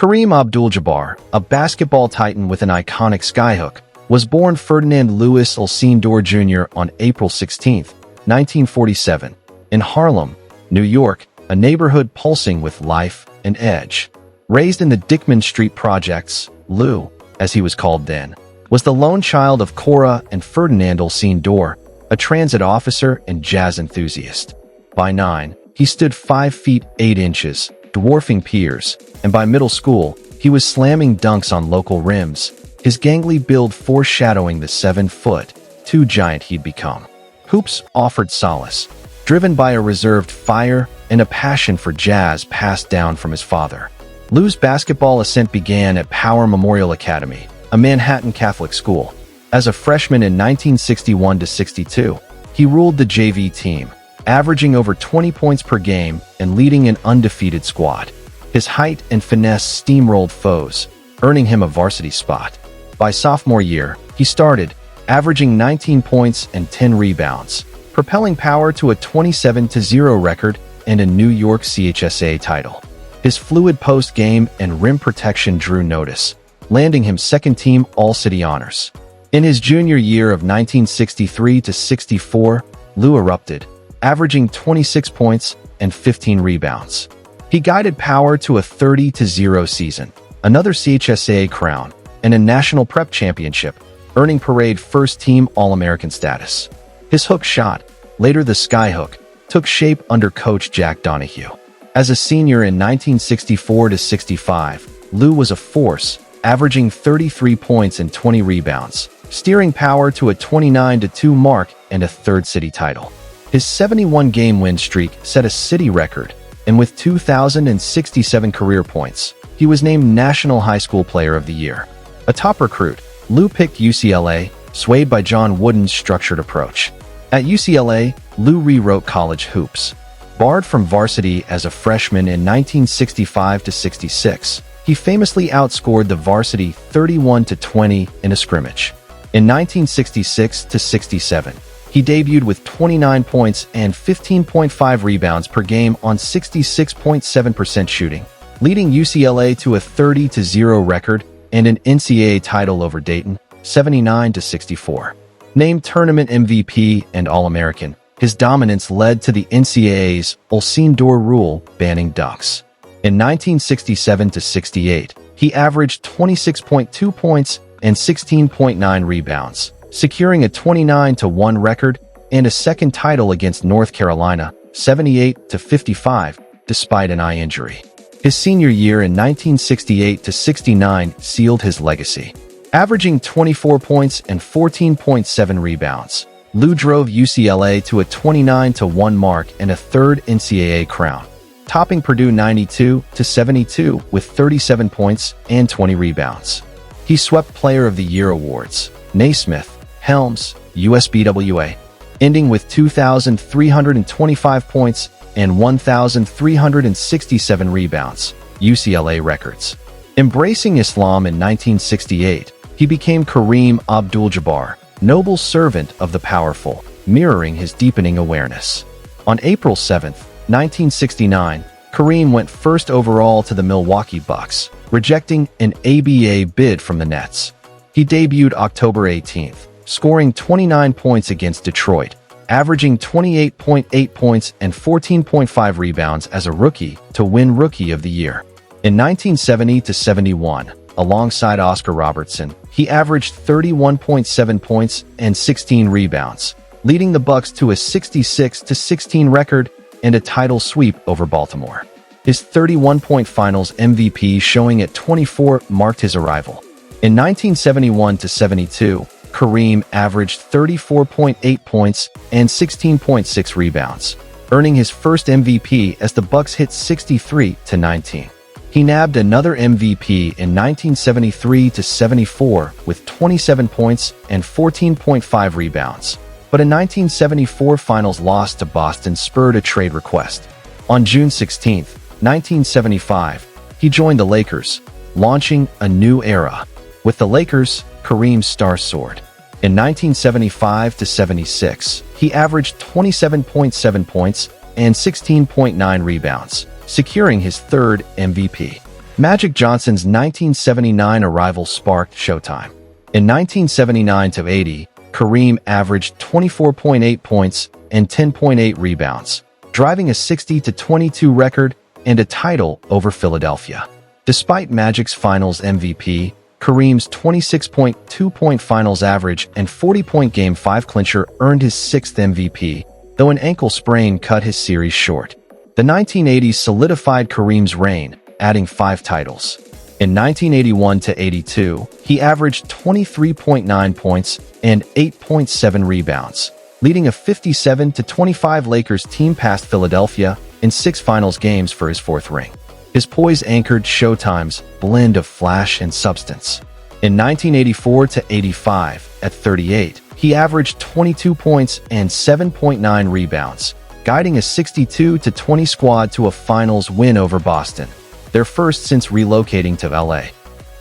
Kareem Abdul-Jabbar, a basketball titan with an iconic skyhook, was born Ferdinand Lewis Alcindor Jr. on April 16, 1947, in Harlem, New York, a neighborhood pulsing with life and edge. Raised in the Dickman Street projects, Lou, as he was called then, was the lone child of Cora and Ferdinand Alcindor, a transit officer and jazz enthusiast. By 9, he stood 5 feet 8 inches, dwarfing peers, and by middle school, he was slamming dunks on local rims, his gangly build foreshadowing the 7'2" giant he'd become. Hoops offered solace, driven by a reserved fire and a passion for jazz passed down from his father. Lou's basketball ascent began at Power Memorial Academy, a Manhattan Catholic school. As a freshman in 1961-62, he ruled the JV team, averaging over 20 points per game and leading an undefeated squad. His height and finesse steamrolled foes, earning him a varsity spot. By sophomore year, he started, averaging 19 points and 10 rebounds, propelling Power to a 27-0 record and a New York CHSA title. His fluid post game and rim protection drew notice, landing him second-team All-City honors. In his junior year of 1963-64, Lou erupted, averaging 26 points and 15 rebounds. He guided Power to a 30-0 season, another CHSA crown, and a national prep championship, earning Parade first-team All-American status. His hook shot, later the skyhook, took shape under coach Jack Donahue. As a senior in 1964-65, Lou was a force, averaging 33 points and 20 rebounds, steering Power to a 29-2 mark and a third city title. His 71-game win streak set a city record, and with 2,067 career points, he was named National High School Player of the Year. A top recruit, Lou picked UCLA, swayed by John Wooden's structured approach. At UCLA, Lou rewrote college hoops. Barred from varsity as a freshman in 1965-66, he famously outscored the varsity 31-20 in a scrimmage. In 1966-67, he debuted with 29 points and 15.5 rebounds per game on 66.7% shooting, leading UCLA to a 30-0 record and an NCAA title over Dayton, 79-64. Named tournament MVP and All-American, his dominance led to the NCAA's Alcindor rule banning dunks. In 1967-68, he averaged 26.2 points and 16.9 rebounds, securing a 29-1 record and a second title against North Carolina, 78-55, despite an eye injury. His senior year in 1968-69 sealed his legacy. Averaging 24 points and 14.7 rebounds, Lou drove UCLA to a 29-1 mark and a third NCAA crown, topping Purdue 92-72 with 37 points and 20 rebounds. He swept Player of the Year awards, Naismith, Helms, USBWA, ending with 2,325 points and 1,367 rebounds, UCLA records. Embracing Islam in 1968, he became Kareem Abdul-Jabbar, noble servant of the powerful, mirroring his deepening awareness. On April 7, 1969, Kareem went first overall to the Milwaukee Bucks, rejecting an ABA bid from the Nets. He debuted October 18, scoring 29 points against Detroit, averaging 28.8 points and 14.5 rebounds as a rookie to win Rookie of the Year. In 1970-71, alongside Oscar Robertson, he averaged 31.7 points and 16 rebounds, leading the Bucks to a 66-16 record and a title sweep over Baltimore. His 31-point Finals MVP showing at 24 marked his arrival. In 1971-72, Kareem averaged 34.8 points and 16.6 rebounds, earning his first MVP as the Bucks hit 63-19. He nabbed another MVP in 1973-74 with 27 points and 14.5 rebounds, but a 1974 Finals loss to Boston spurred a trade request. On June 16, 1975, he joined the Lakers, launching a new era. With the Lakers, Kareem's star soared. In 1975-76, he averaged 27.7 points and 16.9 rebounds, securing his third MVP. Magic Johnson's 1979 arrival sparked Showtime. In 1979-80, Kareem averaged 24.8 points and 10.8 rebounds, driving a 60-22 record and a title over Philadelphia. Despite Magic's Finals MVP, Kareem's 26.2-point Finals average and 40-point Game 5 clincher earned his 6th MVP, though an ankle sprain cut his series short. The 1980s solidified Kareem's reign, adding 5 titles. In 1981-82, he averaged 23.9 points and 8.7 rebounds, leading a 57-25 Lakers team past Philadelphia in 6 finals games for his 4th ring. His poise anchored Showtime's blend of flash and substance. In 1984-85, at 38, he averaged 22 points and 7.9 rebounds, guiding a 62-20 squad to a finals win over Boston, their first since relocating to LA.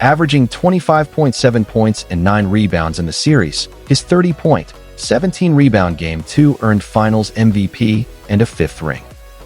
Averaging 25.7 points and 9 rebounds in the series, his 30-point, 17-rebound Game 2 earned Finals MVP and a 5th ring.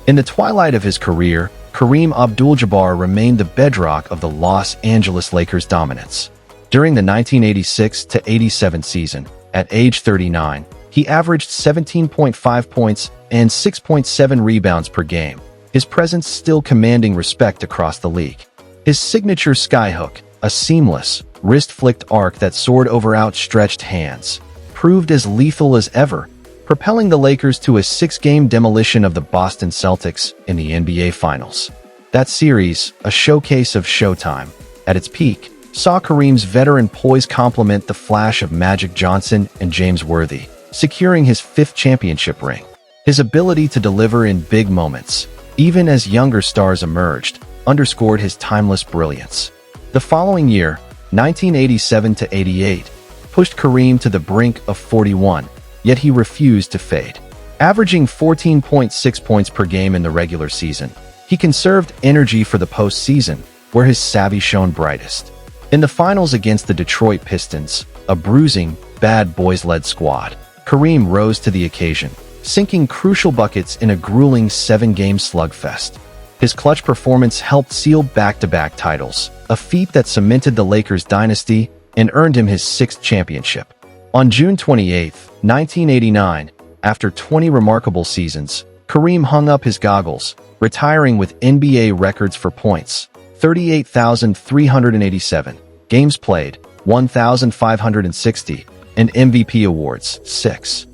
In the twilight of his career, Kareem Abdul-Jabbar remained the bedrock of the Los Angeles Lakers' dominance. During the 1986-87 season, at age 39, he averaged 17.5 points and 6.7 rebounds per game, his presence still commanding respect across the league. His signature skyhook, a seamless, wrist-flicked arc that soared over outstretched hands, proved as lethal as ever, propelling the Lakers to a 6-game demolition of the Boston Celtics in the NBA Finals. That series, a showcase of Showtime, at its peak, saw Kareem's veteran poise complement the flash of Magic Johnson and James Worthy, securing his 5th championship ring. His ability to deliver in big moments, even as younger stars emerged, underscored his timeless brilliance. The following year, 1987-88, pushed Kareem to the brink of 41, yet he refused to fade. Averaging 14.6 points per game in the regular season, he conserved energy for the postseason, where his savvy shone brightest. In the finals against the Detroit Pistons, a bruising, bad boys-led squad, Kareem rose to the occasion, sinking crucial buckets in a grueling 7-game slugfest. His clutch performance helped seal back-to-back titles, a feat that cemented the Lakers' dynasty and earned him his 6th championship. On June 28, 1989, after 20 remarkable seasons, Kareem hung up his goggles, retiring with NBA records for points, 38,387, games played, 1,560, and MVP awards, 6.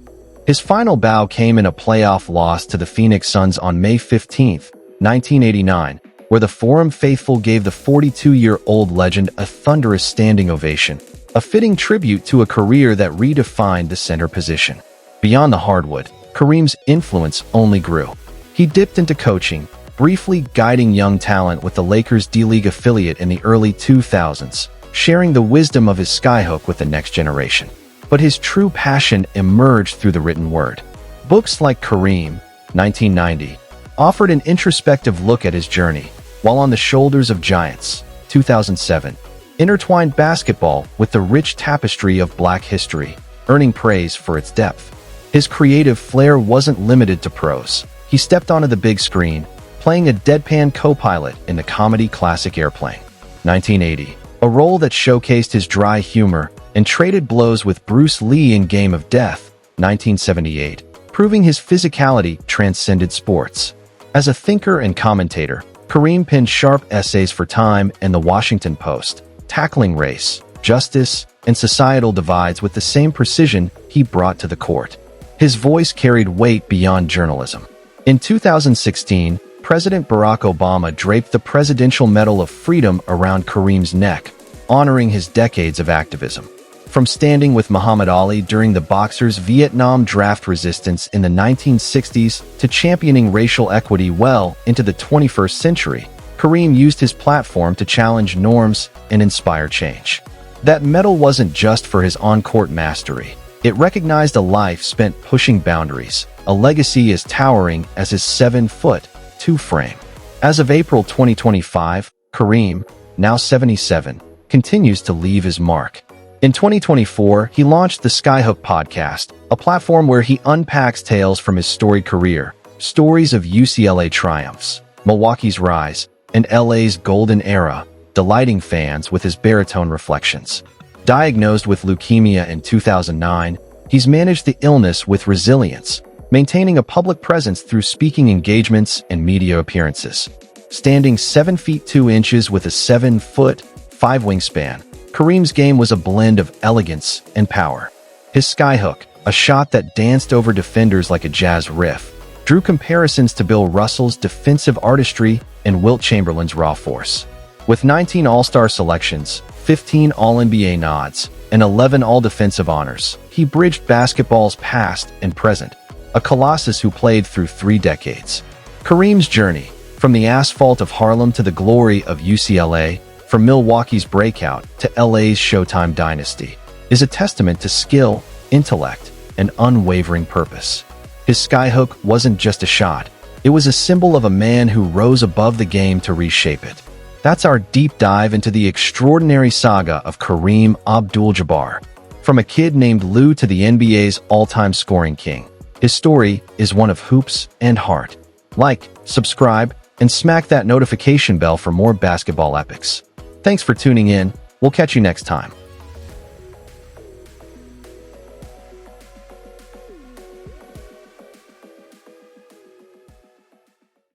His final bow came in a playoff loss to the Phoenix Suns on May 15, 1989, where the Forum faithful gave the 42-year-old legend a thunderous standing ovation, a fitting tribute to a career that redefined the center position. Beyond the hardwood, Kareem's influence only grew. He dipped into coaching, briefly guiding young talent with the Lakers' D-League affiliate in the early 2000s, sharing the wisdom of his skyhook with the next generation. But his true passion emerged through the written word. Books like Kareem, 1990, offered an introspective look at his journey, while On the Shoulders of Giants, 2007, intertwined basketball with the rich tapestry of Black history, earning praise for its depth. His creative flair wasn't limited to prose. He stepped onto the big screen, playing a deadpan co-pilot in the comedy classic Airplane, 1980, a role that showcased his dry humor and traded blows with Bruce Lee in Game of Death, 1978, proving his physicality transcended sports. As a thinker and commentator, Kareem penned sharp essays for Time and The Washington Post, tackling race, justice, and societal divides with the same precision he brought to the court. His voice carried weight beyond journalism. In 2016, President Barack Obama draped the Presidential Medal of Freedom around Kareem's neck, honoring his decades of activism. From standing with Muhammad Ali during the boxer's Vietnam draft resistance in the 1960s to championing racial equity well into the 21st century, Kareem used his platform to challenge norms and inspire change. That medal wasn't just for his on-court mastery. It recognized a life spent pushing boundaries, a legacy as towering as his 7'2" frame. As of April 2025, Kareem, now 77, continues to leave his mark. In 2024, he launched the Skyhook podcast, a platform where he unpacks tales from his storied career, stories of UCLA triumphs, Milwaukee's rise, and LA's golden era, delighting fans with his baritone reflections. Diagnosed with leukemia in 2009, he's managed the illness with resilience, maintaining a public presence through speaking engagements and media appearances. Standing 7 feet 2 inches with a 7-foot 5 wingspan, Kareem's game was a blend of elegance and power. His skyhook, a shot that danced over defenders like a jazz riff, drew comparisons to Bill Russell's defensive artistry and Wilt Chamberlain's raw force. With 19 All-Star selections, 15 All-NBA nods, and 11 All-Defensive honors, he bridged basketball's past and present, a colossus who played through 3 decades. Kareem's journey, from the asphalt of Harlem to the glory of UCLA, from Milwaukee's breakout to LA's Showtime dynasty, is a testament to skill, intellect, and unwavering purpose. His skyhook wasn't just a shot, it was a symbol of a man who rose above the game to reshape it. That's our deep dive into the extraordinary saga of Kareem Abdul-Jabbar. From a kid named Lou to the NBA's all-time scoring king, his story is one of hoops and heart. Like, subscribe, and smack that notification bell for more basketball epics. Thanks for tuning in. We'll catch you next time.